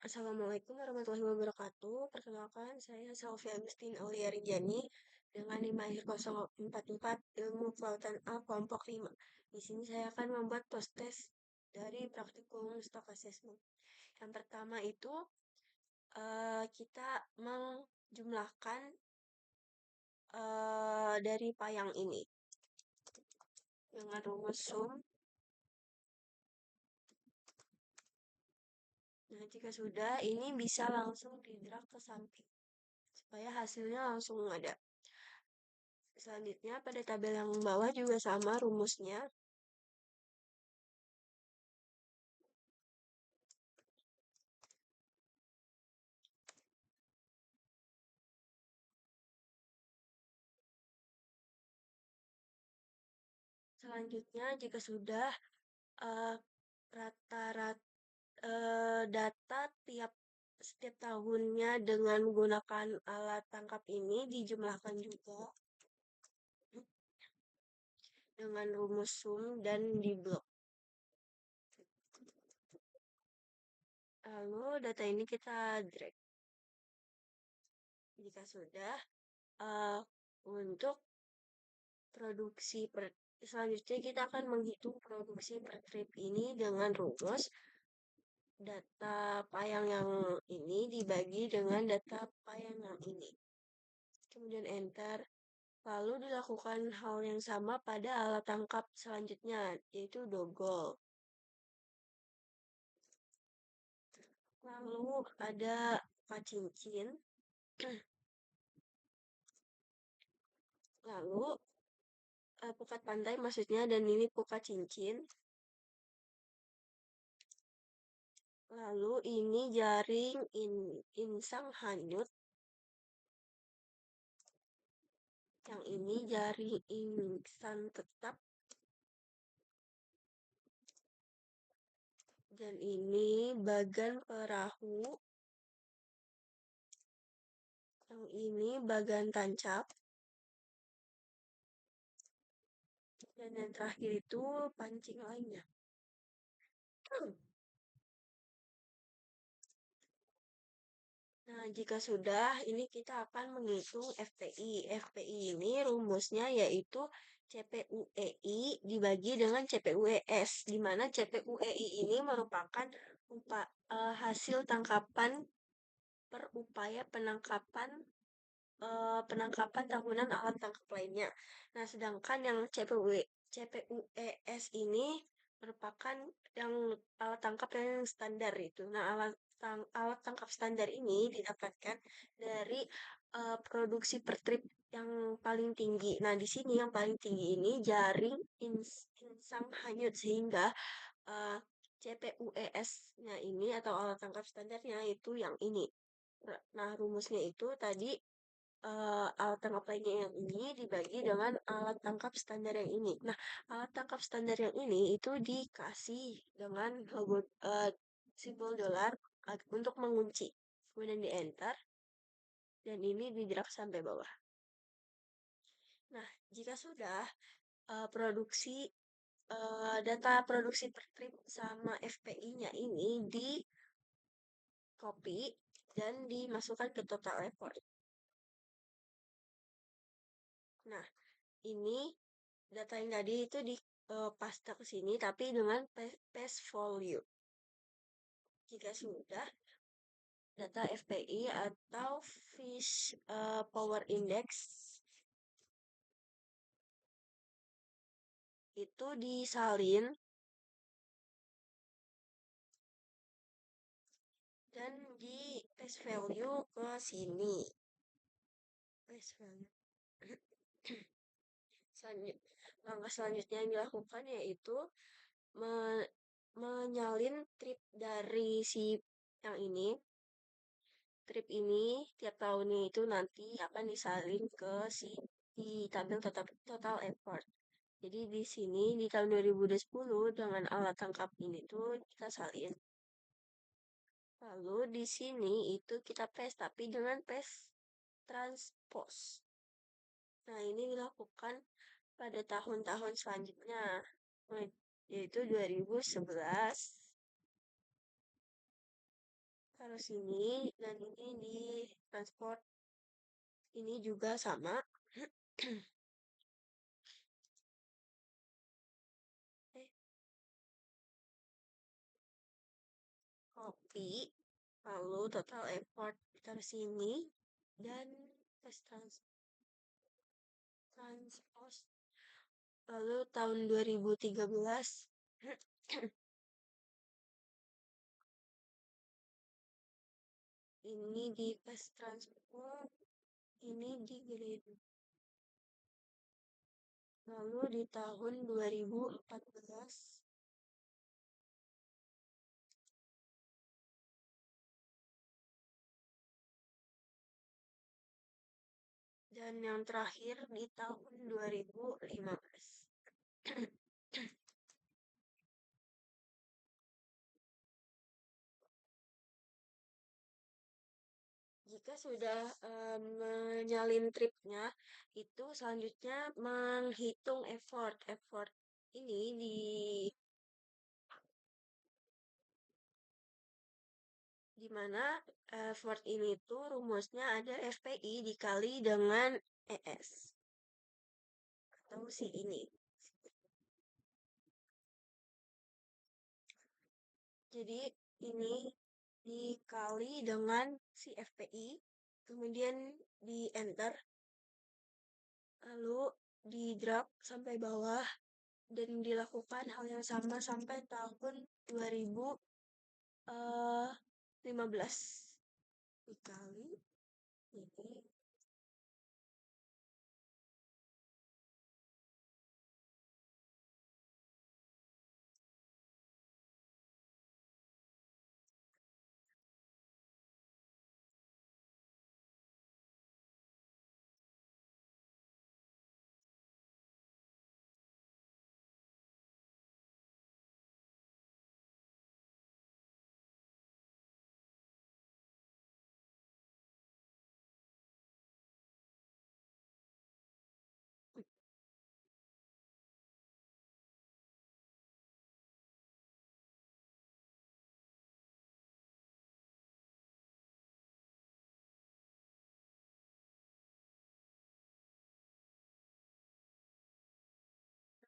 Assalamualaikum warahmatullahi wabarakatuh. Perkenalkan, saya Salvi Agustin Aulia Rijani dengan NIM akhir 044 Ilmu Kelautan A kelompok 5. Di sini saya akan membuat post-test dari praktikum stock assessment. Yang pertama itu kita menjumlahkan dari payang ini dengan rumus sum. Nah, jika sudah, ini bisa langsung di-drag ke samping supaya hasilnya langsung ada. Selanjutnya pada tabel yang bawah juga sama rumusnya. Selanjutnya jika sudah rata-rata data setiap tahunnya dengan menggunakan alat tangkap ini dijumlahkan juga dengan rumus sum dan diblok. Lalu data ini kita drag. Jika sudah, untuk produksi selanjutnya kita akan menghitung produksi per trip ini dengan rumus data payang yang ini dibagi dengan data payang yang ini. Kemudian enter. Lalu dilakukan hal yang sama pada alat tangkap selanjutnya, yaitu dogol. Lalu ada cincin. Lalu pukat pantai maksudnya, dan ini pukat cincin. Lalu ini jaring insang hanyut. Yang ini jaring insang tetap. Dan ini bagan perahu. Yang ini bagan tancap. Dan yang terakhir itu pancing lainnya. Nah, jika sudah, ini kita akan menghitung FPI. FPI ini rumusnya yaitu CPUEI dibagi dengan CPUES, di mana CPUEI ini merupakan hasil tangkapan per upaya penangkapan tahunan alat tangkap lainnya. Nah, sedangkan yang CPUES ini merupakan yang alat tangkap yang standar itu. Nah, alat tangkap standar ini didapatkan dari produksi per trip yang paling tinggi. Nah, di sini yang paling tinggi ini jaring insang hanyut, sehingga CPUES-nya ini atau alat tangkap standarnya itu yang ini. Nah, rumusnya itu tadi alat tangkap lainnya yang ini dibagi dengan alat tangkap standar yang ini. Nah, alat tangkap standar yang ini itu dikasih dengan logo simbol dolar untuk mengunci. Kemudian di enter dan ini di-drag sampai bawah. Nah, jika sudah data produksi per trip sama FPI-nya ini di copy dan dimasukkan ke total report. Nah, ini data yang tadi itu di paste ke sini tapi dengan paste value. Jika sudah, data FPI atau Fish Power Index itu disalin dan di paste value ke sini. Paste value. Langkah selanjutnya yang dilakukan yaitu menyalin trip dari si yang ini. Trip ini tiap tahunnya itu nanti akan disalin ke di tabel total effort. Jadi di sini di tahun 2010 dengan alat tangkap ini tuh kita salin. Lalu di sini itu kita paste tapi dengan paste transpose. Nah, ini dilakukan pada tahun-tahun selanjutnya, yaitu 2011, taruh sini, dan ini di transport ini juga sama. Eh, Copy, lalu total effort taruh sini, dan tes transpose. Lalu tahun 2013, ini di tes transport, ini di grade. Lalu di tahun 2014, dan yang terakhir di tahun 2015. Jika sudah menyalin tripnya, itu selanjutnya menghitung effort. Effort ini di mana effort ini tuh rumusnya ada FPI dikali dengan ES atau si ini. Jadi ini dikali dengan si FPI, kemudian di enter, lalu di drag sampai bawah, dan dilakukan hal yang sama sampai tahun 2015 dikali ini.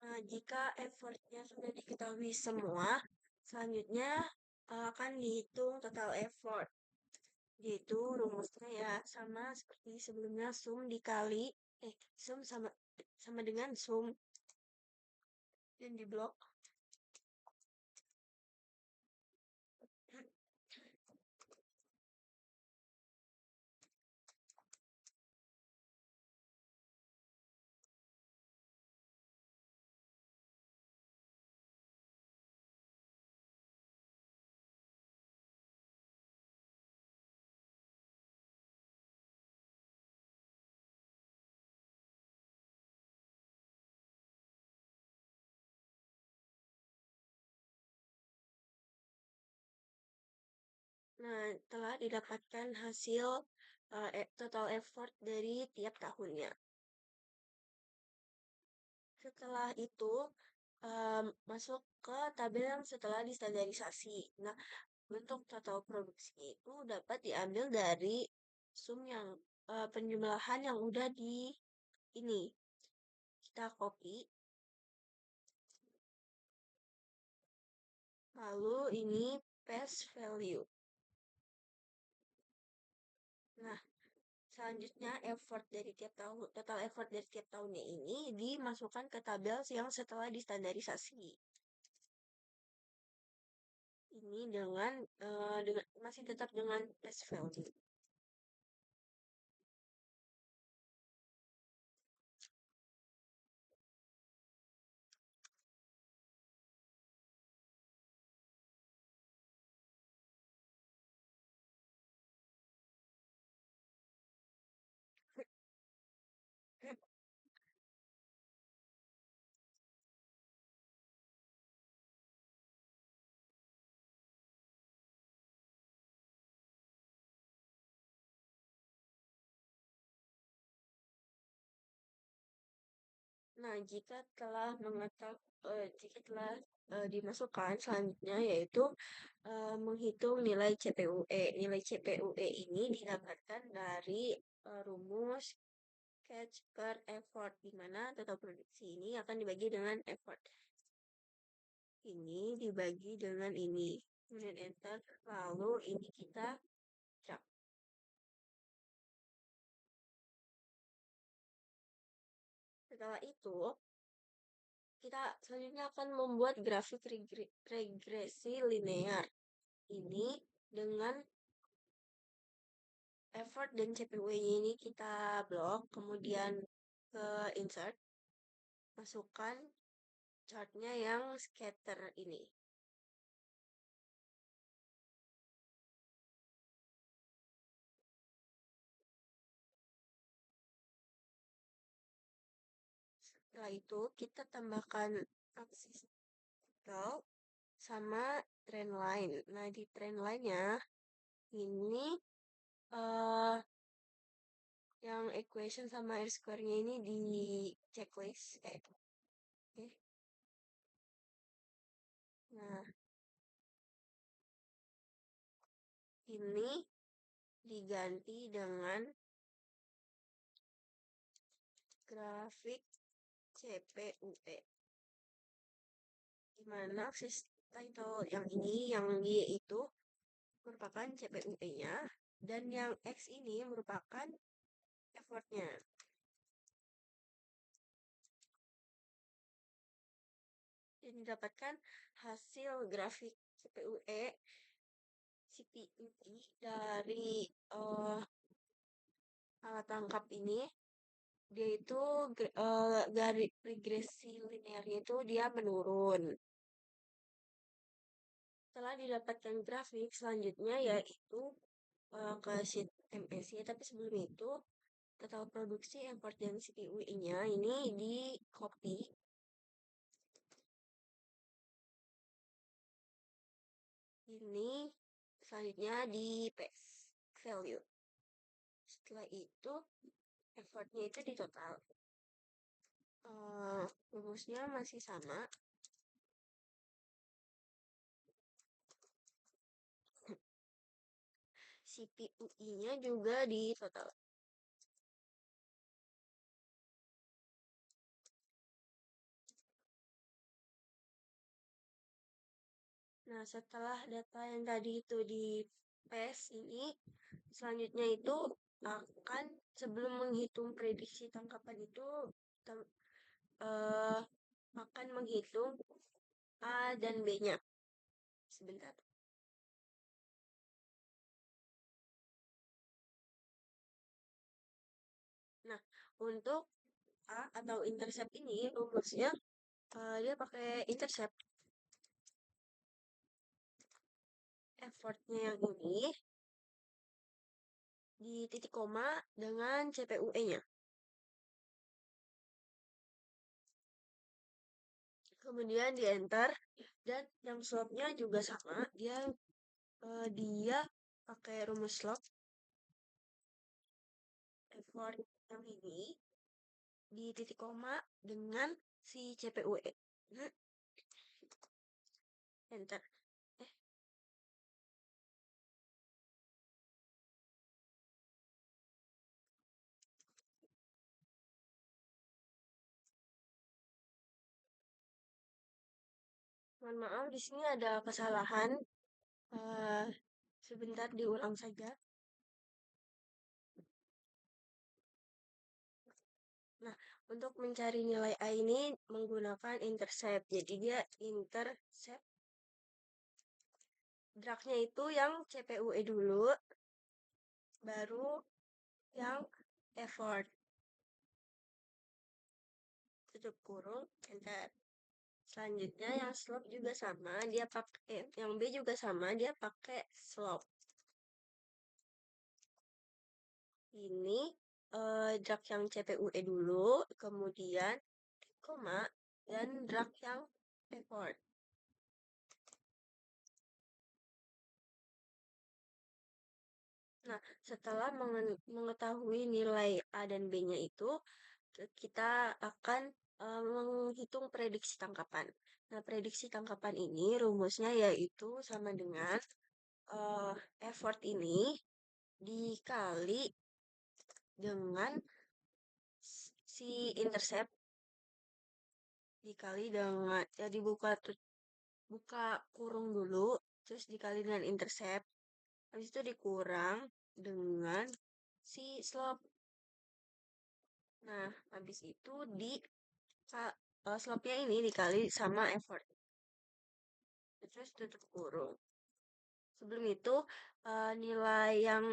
Nah, jika effortnya sudah diketahui semua, selanjutnya akan dihitung total effort. Yaitu rumusnya ya sama seperti sebelumnya, sum sama dengan sum, dan di blok. Nah, telah didapatkan hasil total effort dari tiap tahunnya. Setelah itu, masuk ke tabel yang setelah distandarisasi. Nah, bentuk total produksi itu dapat diambil dari sum yang penjumlahan yang udah di ini. Kita copy. Lalu ini paste value. Nah, selanjutnya effort dari tiap tahun, total effort dari tiap tahunnya ini dimasukkan ke tabel yang setelah distandarisasi. Ini dengan masih tetap dengan paste value. Nah, jika telah dimasukkan selanjutnya yaitu menghitung nilai CPUE. Nilai CPUE ini didapatkan dari rumus catch per effort, di mana total produksi ini akan dibagi dengan effort. Ini dibagi dengan ini. Kemudian enter, lalu ini kita drag. Setelah itu, kita selanjutnya akan membuat grafik regresi linear. Ini dengan effort dan CPU-nya ini kita blok, kemudian ke insert, masukkan chartnya yang scatter ini. Setelah itu kita tambahkan aksis vertikal sama trend line. Nah, di trend line-nya ini uh, yang equation sama R square-nya ini di checklist. Oke. Nah, ini diganti dengan grafik CPUE. Di mana aksis title yang ini, yang Y itu merupakan CPUE-nya, dan yang X ini merupakan effortnya. Dan didapatkan hasil grafik CPUE dari alat tangkap ini, dia itu garis regresi linearnya itu dia menurun. Setelah didapatkan grafik selanjutnya yaitu ke sheet MS ya, tapi sebelum itu total produksi import dan CPU-nya ini di copy. Ini selanjutnya di paste value. Setelah itu effortnya itu di total. Rumusnya masih sama. CPU-nya juga di total. Nah, setelah data yang tadi itu di paste ini, selanjutnya itu akan sebelum menghitung prediksi tangkapan itu uh, akan menghitung A dan B-nya. Sebentar. Nah, untuk A atau intercept ini rumusnya dia pakai intercept. Effortnya yang ini di titik koma dengan CPUE-nya. Kemudian di enter, dan yang slope-nya juga sama, dia pakai rumus slope. Effort yang ini di titik koma dengan si CPUE. Enter. Mohon maaf, di sini ada kesalahan. Sebentar diulang saja. Nah, untuk mencari nilai A ini menggunakan intercept. Jadi dia intercept. Dragnya itu yang CPUE dulu, baru yang effort. Tutup kurung, enter. Selanjutnya yang slope juga sama, dia pakai yang B juga sama, dia pakai slope. Ini drag yang CPUE dulu, kemudian koma, dan drag yang effort. Nah, setelah mengetahui nilai A dan B-nya itu, kita akan menghitung prediksi tangkapan. Nah, prediksi tangkapan ini rumusnya yaitu sama dengan eh, effort ini dikali dengan si intercept dikali dengan ya dibuka buka kurung dulu terus dikali dengan intercept habis itu dikurang dengan si slope. Nah, habis itu slope-nya ini dikali sama effort. Terus tutup kurung. Sebelum itu nilai yang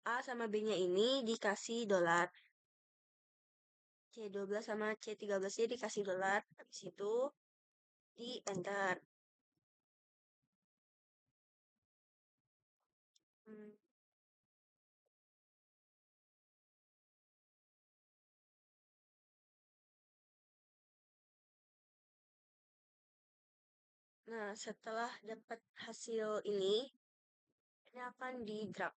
A sama B-nya ini dikasih dolar. C12 sama C13-nya dikasih dolar. Habis itu di enter. Hmm, Nah, setelah dapat hasil ini akan di graph.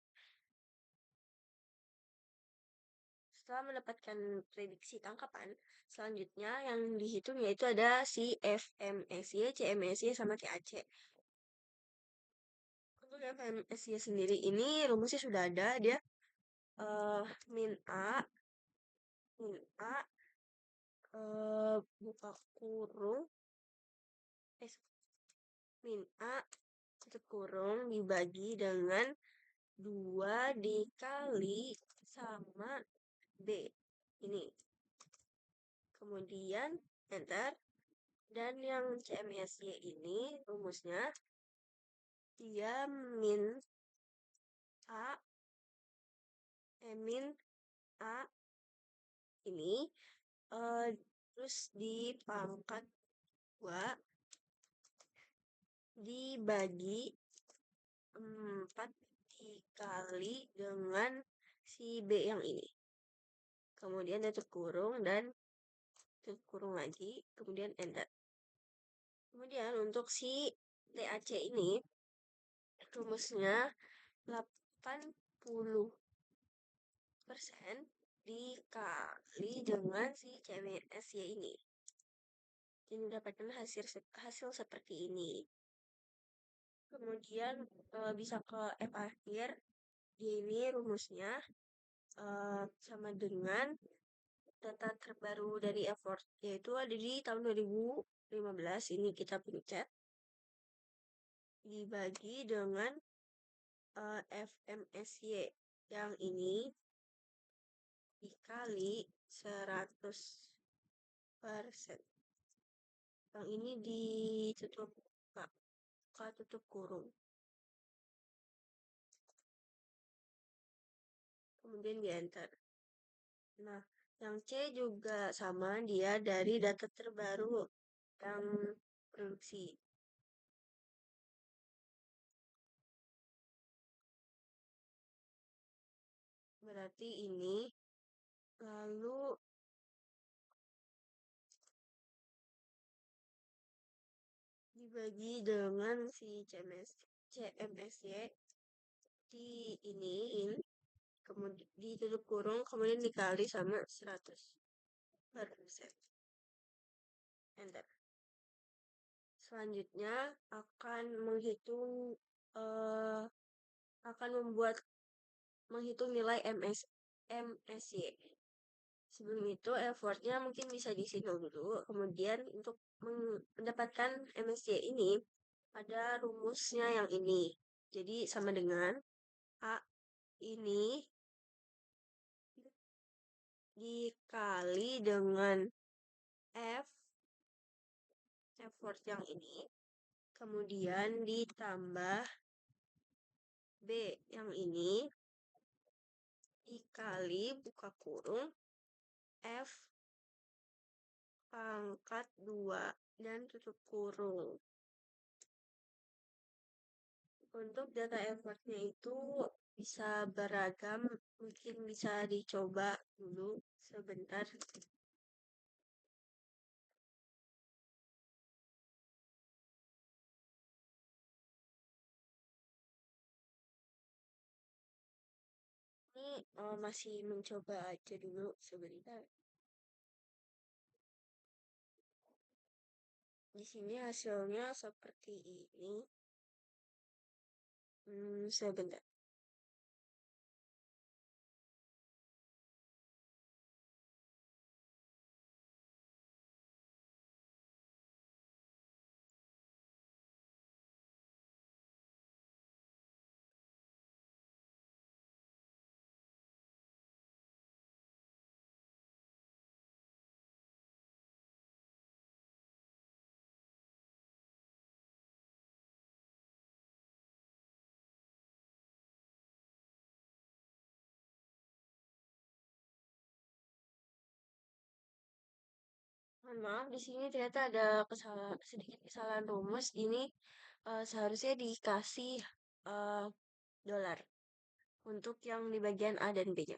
Setelah mendapatkan prediksi tangkapan, selanjutnya yang dihitung yaitu ada si FMSY, CMSY, sama TAC. Untuk FMSY sendiri ini rumusnya sudah ada, dia eh, min A, min A, buka kurung, eh, min A, tutup kurung dibagi dengan 2 dikali sama B. Ini. Kemudian enter. Dan yang CMSY ini rumusnya dia min A, min A ini eh, terus dipangkat 2 dibagi 4 dikali dengan si B yang ini. Kemudian tutup kurung dan tutup kurung lagi, kemudian enter. Kemudian untuk si TAC ini rumusnya 80% dikali dengan si CMSY ini. Jadi mendapatkan hasil seperti ini. Kemudian bisa ke F akhir. Ini rumusnya sama dengan data terbaru dari effort, yaitu ada di tahun 2015. Ini kita pencet. Dibagi dengan FMSY yang ini dikali 100%. Yang ini ditutup buka tutup kurung. Kemudian di enter. Nah, yang C juga sama, dia dari data terbaru yang produksi. Berarti ini lalu dibagi dengan si CMSY di ini kemudian ditutup kurung kemudian dikali sama 100%. Enter. Selanjutnya akan menghitung nilai MSY. Sebelum itu effortnya mungkin bisa diisi dulu. Kemudian untuk mendapatkan MSY ini ada rumusnya yang ini. Jadi sama dengan A ini dikali dengan F effort yang ini. Kemudian ditambah B yang ini dikali buka kurung F pangkat 2 dan tutup kurung. Untuk data effortnya itu bisa beragam, mungkin bisa dicoba dulu sebentar. Ini masih mencoba aja dulu sebentar. Di sini hasilnya seperti ini. Sebentar. Mohon maaf, di sini ternyata ada sedikit kesalahan rumus. Ini seharusnya dikasih eh, dolar untuk yang di bagian A dan B-nya.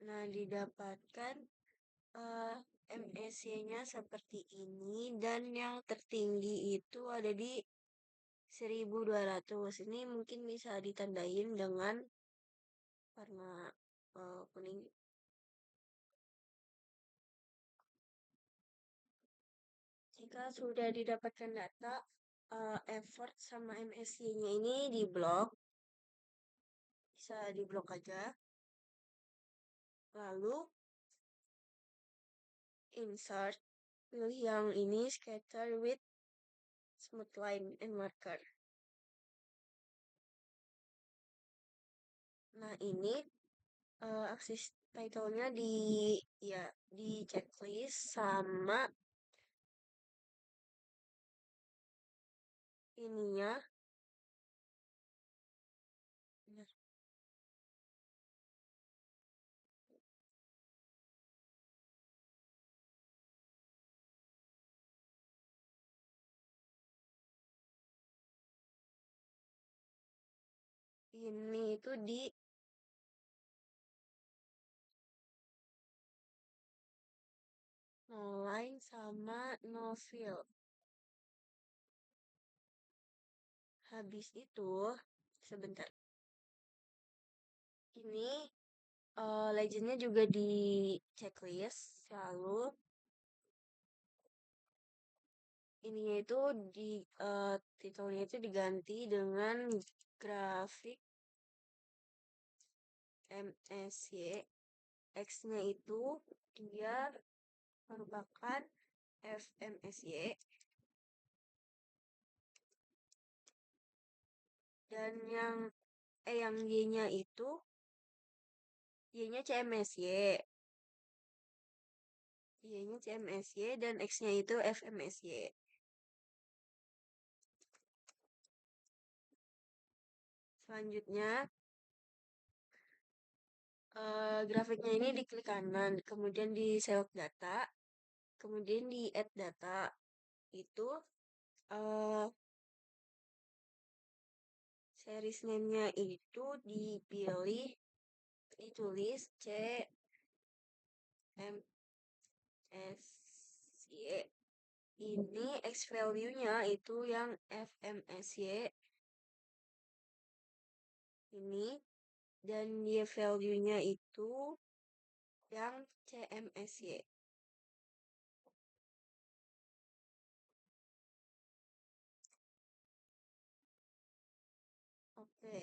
Nah, didapatkan MSC-nya seperti ini dan yang tertinggi itu ada di 1200. Ini mungkin bisa ditandain dengan warna kuning. Jika sudah didapatkan data, effort sama MSC-nya ini di blok, bisa di blok aja. Lalu insert, pilih yang ini scatter with smooth line and marker. Nah, ini aksis title-nya di checklist sama ininya. Nah, ini itu di no line sama no fill. Habis itu, sebentar. Ini legendnya juga di checklist. Lalu ininya itu di titelnya itu diganti dengan grafik MSY. X-nya itu dia merupakan FMSY dan yang Y-nya itu Y-nya CMSY. Y-nya CMSY dan X-nya itu FMSY. Selanjutnya grafiknya ini diklik kanan, kemudian di select data, kemudian di add data. Itu uh, series name-nya itu ditulis CMSY. Ini X value-nya itu yang FMSY ini, dan Y value-nya itu yang CMSY. Oke.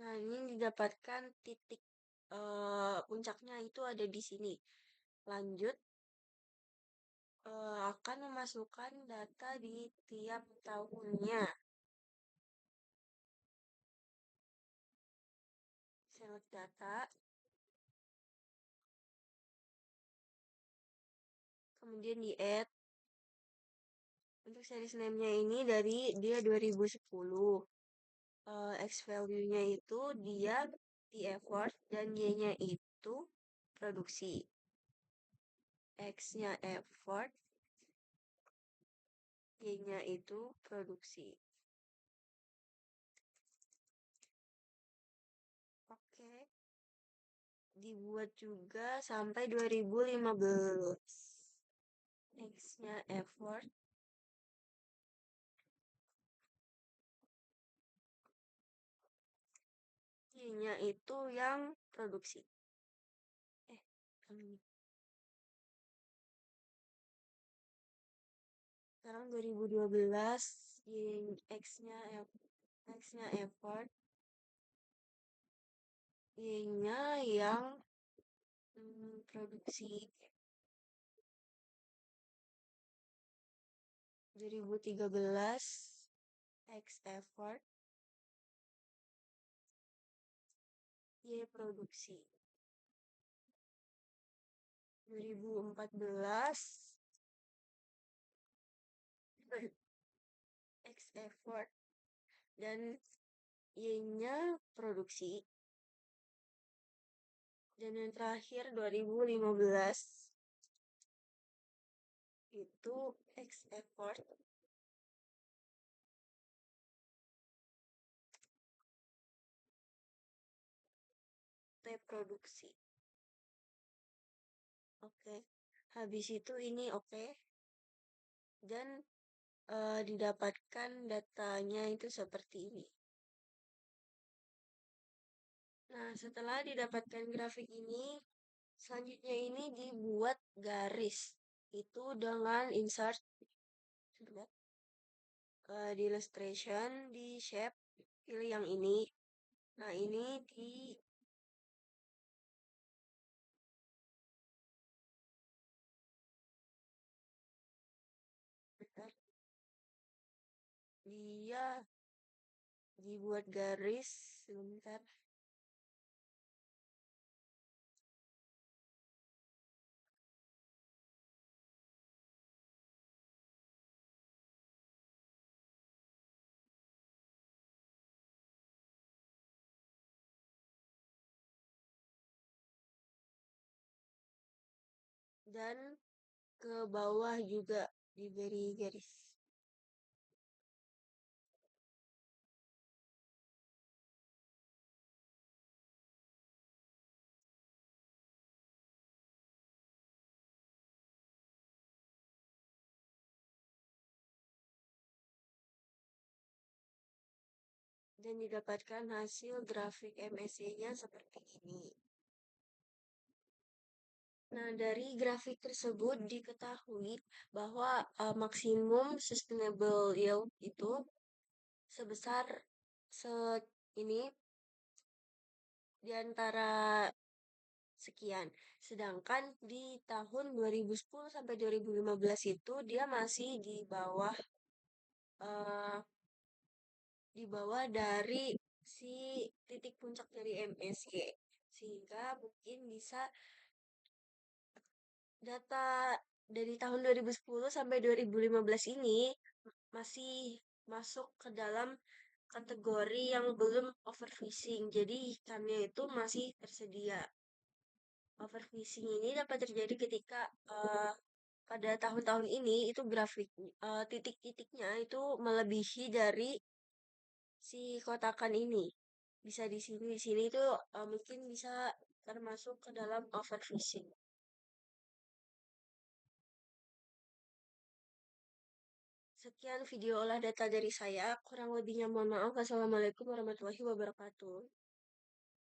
Nah, ini didapatkan titik puncaknya itu ada di sini. Lanjut, akan memasukkan data di tiap tahunnya. Select data, kemudian di add. Untuk series name-nya ini dari dia 2010. X value-nya itu dia di effort dan Y-nya itu produksi. X-nya effort, Y-nya itu produksi. Oke. Dibuat juga sampai 2015. X-nya effort, Y-nya itu yang produksi. Eh, ini. Sekarang 2012, X-nya X-nya effort, Y-nya yang produksi 2013, X effort, Y produksi 2014, X effort, dan Y-nya produksi. Dan yang terakhir 2015 itu X effort, T produksi. Oke. Habis itu ini oke. Dan didapatkan datanya itu seperti ini. Nah, setelah didapatkan grafik ini, selanjutnya ini dibuat garis. Itu dengan insert sebentar, di illustration, di shape, pilih yang ini. Nah, ini bentar, dia dibuat garis sebentar. Dan ke bawah juga diberi garis. Dan didapatkan hasil grafik MSC-nya seperti ini. Nah, dari grafik tersebut diketahui bahwa maksimum sustainable yield itu sebesar ini di antara sekian. Sedangkan di tahun 2010 sampai 2015 itu dia masih eh, di bawah dari si titik puncak dari MSG. Sehingga mungkin bisa data dari tahun 2010 sampai 2015 ini masih masuk ke dalam kategori yang belum overfishing. Jadi ikannya itu masih tersedia. Overfishing ini dapat terjadi ketika pada tahun-tahun ini itu grafik titik-titiknya itu melebihi dari si kotakan ini. Bisa di sini itu mungkin bisa termasuk ke dalam overfishing. Sekian video olah data dari saya. Kurang lebihnya mohon maaf. Wassalamualaikum warahmatullahi wabarakatuh.